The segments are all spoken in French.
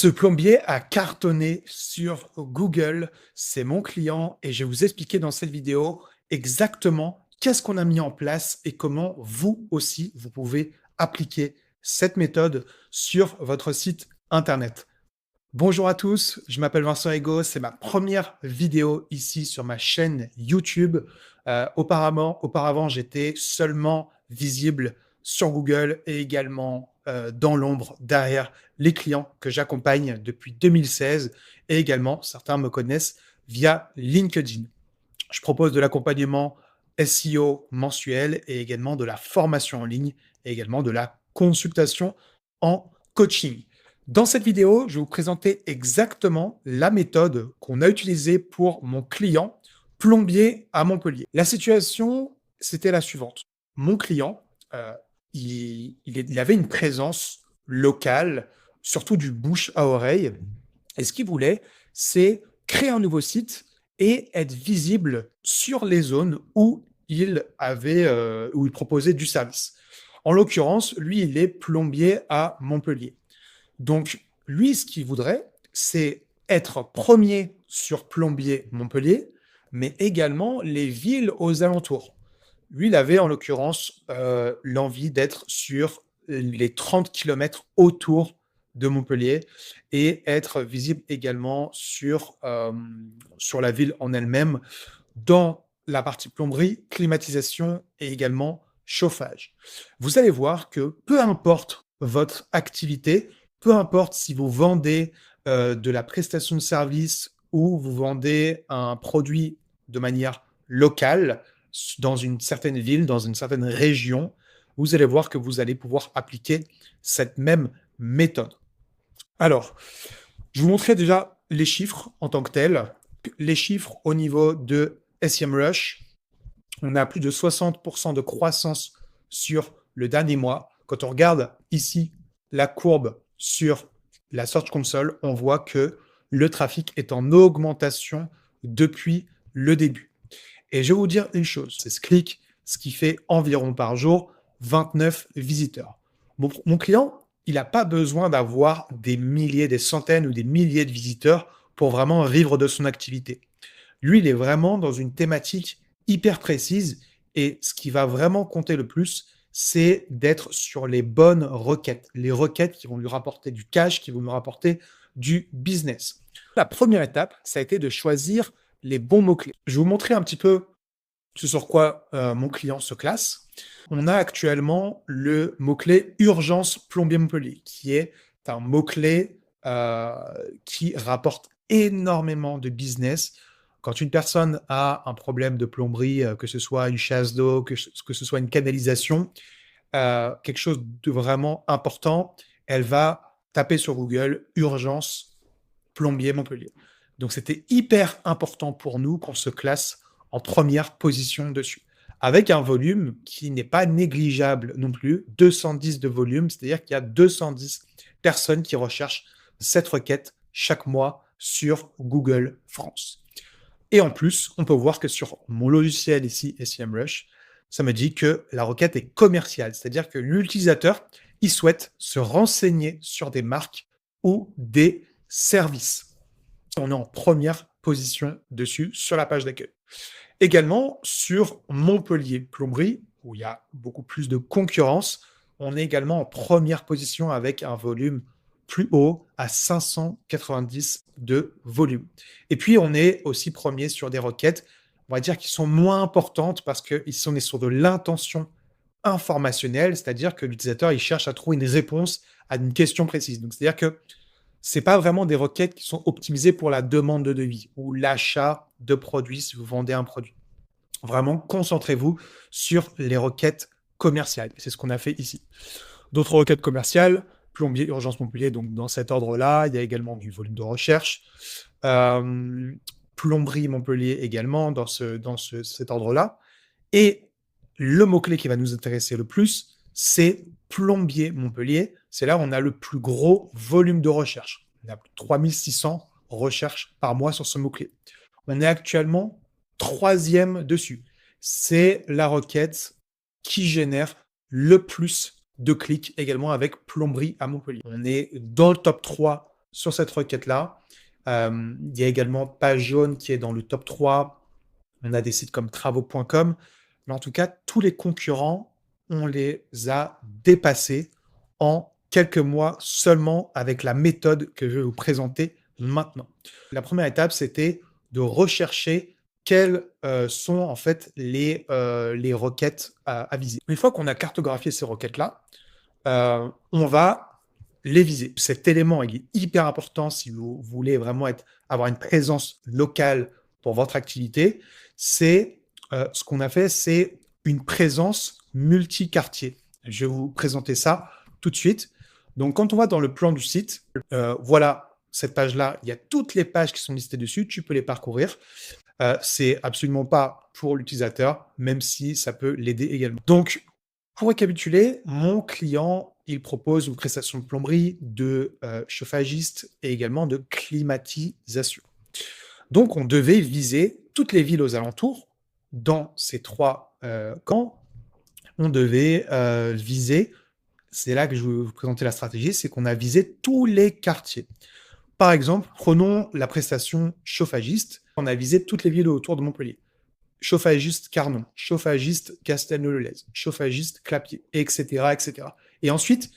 Ce plombier a cartonné sur Google, c'est mon client et je vais vous expliquer dans cette vidéo exactement qu'est-ce qu'on a mis en place et comment vous aussi, vous pouvez appliquer cette méthode sur votre site internet. Bonjour à tous, je m'appelle Vincent Ego, c'est ma première vidéo ici sur ma chaîne YouTube. Auparavant, j'étais seulement visible sur Google et également dans l'ombre derrière les clients que j'accompagne depuis 2016 et également, certains me connaissent via LinkedIn. Je propose de l'accompagnement SEO mensuel et également de la formation en ligne et également de la consultation en coaching. Dans cette vidéo, je vais vous présenter exactement la méthode qu'on a utilisée pour mon client plombier à Montpellier. La situation, c'était la suivante. Mon client, il avait une présence locale, surtout du bouche à oreille. Et ce qu'il voulait, c'est créer un nouveau site et être visible sur les zones où il proposait du service. En l'occurrence, lui, il est plombier à Montpellier. Donc, lui, ce qu'il voudrait, c'est être premier sur plombier Montpellier, mais également les villes aux alentours. Lui, il avait en l'occurrence l'envie d'être sur les 30 kilomètres autour de Montpellier et être visible également sur la ville en elle-même dans la partie plomberie, climatisation et également chauffage. Vous allez voir que peu importe votre activité, peu importe si vous vendez de la prestation de service ou vous vendez un produit de manière locale dans une certaine ville, dans une certaine région, vous allez voir que vous allez pouvoir appliquer cette même méthode. Alors, je vous montrerai déjà les chiffres en tant que tels. Les chiffres au niveau de SEMrush, on a plus de 60% de croissance sur le dernier mois. Quand on regarde ici la courbe sur la Search Console, on voit que le trafic est en augmentation depuis le début. Et je vais vous dire une chose, c'est ce clic, ce qui fait environ par jour 29 visiteurs. Mon client, il n'a pas besoin d'avoir des milliers, des centaines ou des milliers de visiteurs pour vraiment vivre de son activité. Lui, il est vraiment dans une thématique hyper précise et ce qui va vraiment compter le plus, c'est d'être sur les bonnes requêtes, les requêtes qui vont lui rapporter du cash, qui vont lui rapporter du business. La première étape, ça a été de choisir les bons mots-clés. Je vais vous montrer un petit peu ce sur quoi mon client se classe. On a actuellement le mot-clé urgence plombier Montpellier, qui est un mot-clé qui rapporte énormément de business. Quand une personne a un problème de plomberie, que ce soit une chasse d'eau, que ce soit une canalisation, quelque chose de vraiment important, elle va taper sur Google urgence plombier Montpellier. Donc c'était hyper important pour nous qu'on se classe en première position dessus, avec un volume qui n'est pas négligeable non plus, 210 de volume, c'est-à-dire qu'il y a 210 personnes qui recherchent cette requête chaque mois sur Google France. Et en plus, on peut voir que sur mon logiciel ici, SEMrush, ça me dit que la requête est commerciale, c'est-à-dire que l'utilisateur, il souhaite se renseigner sur des marques ou des services. On est en première position dessus sur la page d'accueil. Également, sur Montpellier Plomberie, où il y a beaucoup plus de concurrence, on est également en première position avec un volume plus haut à 590 de volume. Et puis, on est aussi premier sur des requêtes, on va dire, qui sont moins importantes parce qu'on est sur de l'intention informationnelle, c'est-à-dire que l'utilisateur, il cherche à trouver une réponse à une question précise. Donc, c'est-à-dire que c'est pas vraiment des requêtes qui sont optimisées pour la demande de devis ou l'achat de produits si vous vendez un produit. Vraiment, concentrez-vous sur les requêtes commerciales. C'est ce qu'on a fait ici. D'autres requêtes commerciales, plombier, urgence Montpellier, donc dans cet ordre-là, il y a également du volume de recherche. Plomberie Montpellier également dans cet ordre-là. Et le mot-clé qui va nous intéresser le plus, c'est plombier Montpellier. C'est là où on a le plus gros volume de recherche. On a plus de 3600 recherches par mois sur ce mot-clé. On est actuellement troisième dessus. C'est la requête qui génère le plus de clics également avec plomberie à Montpellier. On est dans le top 3 sur cette requête-là. Il y a également Page Jaune qui est dans le top 3. On a des sites comme travaux.com. Mais en tout cas, tous les concurrents, on les a dépassés en quelques mois seulement avec la méthode que je vais vous présenter maintenant. La première étape, c'était de rechercher quelles sont en fait les requêtes à viser. Une fois qu'on a cartographié ces requêtes-là, on va les viser. Cet élément, il est hyper important si vous voulez vraiment avoir une présence locale pour votre activité. C'est ce qu'on a fait, c'est une présence multi-quartier. Je vais vous présenter ça tout de suite. Donc, quand on va dans le plan du site, voilà cette page-là, il y a toutes les pages qui sont listées dessus, tu peux les parcourir. C'est absolument pas pour l'utilisateur, même si ça peut l'aider également. Donc, pour récapituler, mon client, il propose une prestation de plomberie, de chauffagiste et également de climatisation. Donc, on devait viser toutes les villes aux alentours. Dans ces 3 camps, on devait viser, c'est là que je vais vous présenter la stratégie, c'est qu'on a visé tous les quartiers. Par exemple, prenons la prestation chauffagiste. On a visé toutes les villes autour de Montpellier. Chauffagiste Carnon, chauffagiste Castelnau-le-Lez, chauffagiste Clapier, etc., etc. Et ensuite,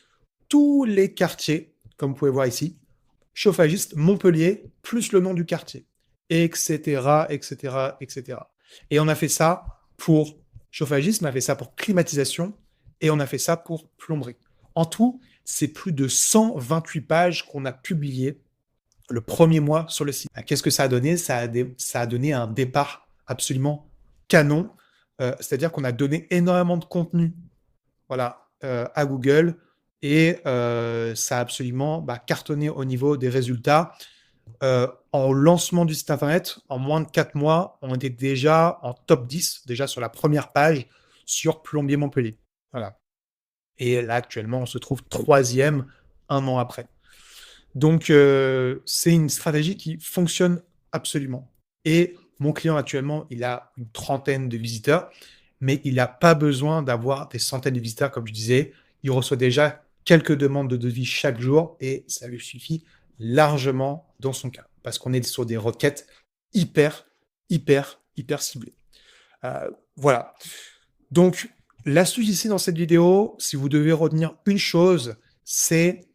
tous les quartiers, comme vous pouvez voir ici, chauffagiste Montpellier, plus le nom du quartier, etc., etc., etc. Et on a fait ça pour chauffagiste, on a fait ça pour climatisation, et on a fait ça pour plomberie. En tout, c'est plus de 128 pages qu'on a publiées le premier mois sur le site. Qu'est-ce que ça a donné ? Ça a donné un départ absolument canon. C'est-à-dire qu'on a donné énormément de contenu à Google et ça a absolument cartonné au niveau des résultats. En lancement du site internet, en moins de 4 mois, on était déjà en top 10, déjà sur la première page sur Plombier Montpellier. Voilà. Et là, actuellement, on se trouve 3e un an après. Donc, c'est une stratégie qui fonctionne absolument. Et mon client, actuellement, il a une 30aine de visiteurs, mais il n'a pas besoin d'avoir des centaines de visiteurs, comme je disais. Il reçoit déjà quelques demandes de devis chaque jour et ça lui suffit largement dans son cas, parce qu'on est sur des requêtes hyper ciblées. Voilà. Donc, l'astuce ici dans cette vidéo, si vous devez retenir une chose, c'est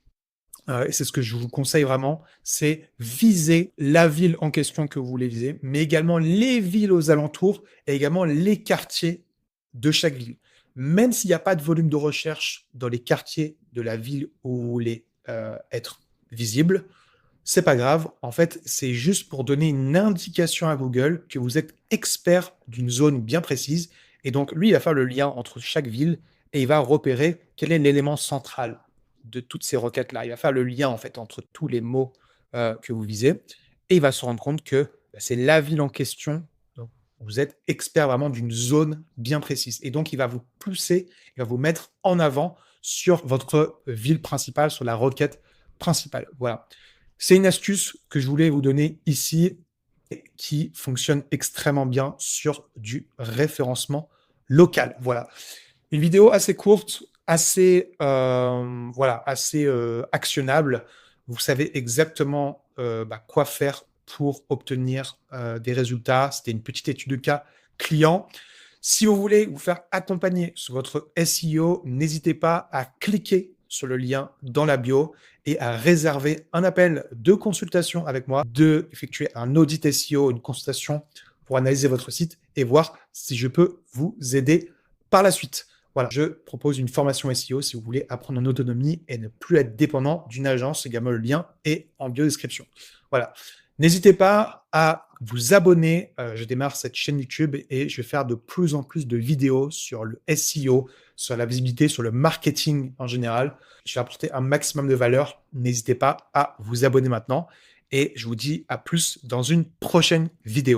et c'est ce que je vous conseille vraiment, c'est viser la ville en question que vous voulez viser, mais également les villes aux alentours et également les quartiers de chaque ville. Même s'il n'y a pas de volume de recherche dans les quartiers de la ville où vous voulez être visible, c'est pas grave. En fait, c'est juste pour donner une indication à Google que vous êtes expert d'une zone bien précise. Et donc, lui, il va faire le lien entre chaque ville et il va repérer quel est l'élément central de toutes ces requêtes-là. Il va faire le lien en fait entre tous les mots que vous visez et il va se rendre compte que c'est la ville en question. Donc, vous êtes expert vraiment d'une zone bien précise. Et donc, il va vous pousser, il va vous mettre en avant sur votre ville principale, sur la requête principale. Voilà. C'est une astuce que je voulais vous donner ici qui fonctionne extrêmement bien sur du référencement local. Voilà. Une vidéo assez courte, assez actionnable. Vous savez exactement quoi faire pour obtenir des résultats. C'était une petite étude de cas client. Si vous voulez vous faire accompagner sur votre SEO, n'hésitez pas à cliquer sur le lien dans la bio et à réserver un appel de consultation avec moi, de effectuer un audit SEO, une consultation pour analyser votre site et voir si je peux vous aider par la suite. Voilà, je propose une formation SEO si vous voulez apprendre en autonomie et ne plus être dépendant d'une agence. Également, le lien est en bio-description. Voilà. N'hésitez pas à vous abonner. Je démarre cette chaîne YouTube et je vais faire de plus en plus de vidéos sur le SEO, sur la visibilité, sur le marketing en général. Je vais apporter un maximum de valeur. N'hésitez pas à vous abonner maintenant. Et je vous dis à plus dans une prochaine vidéo.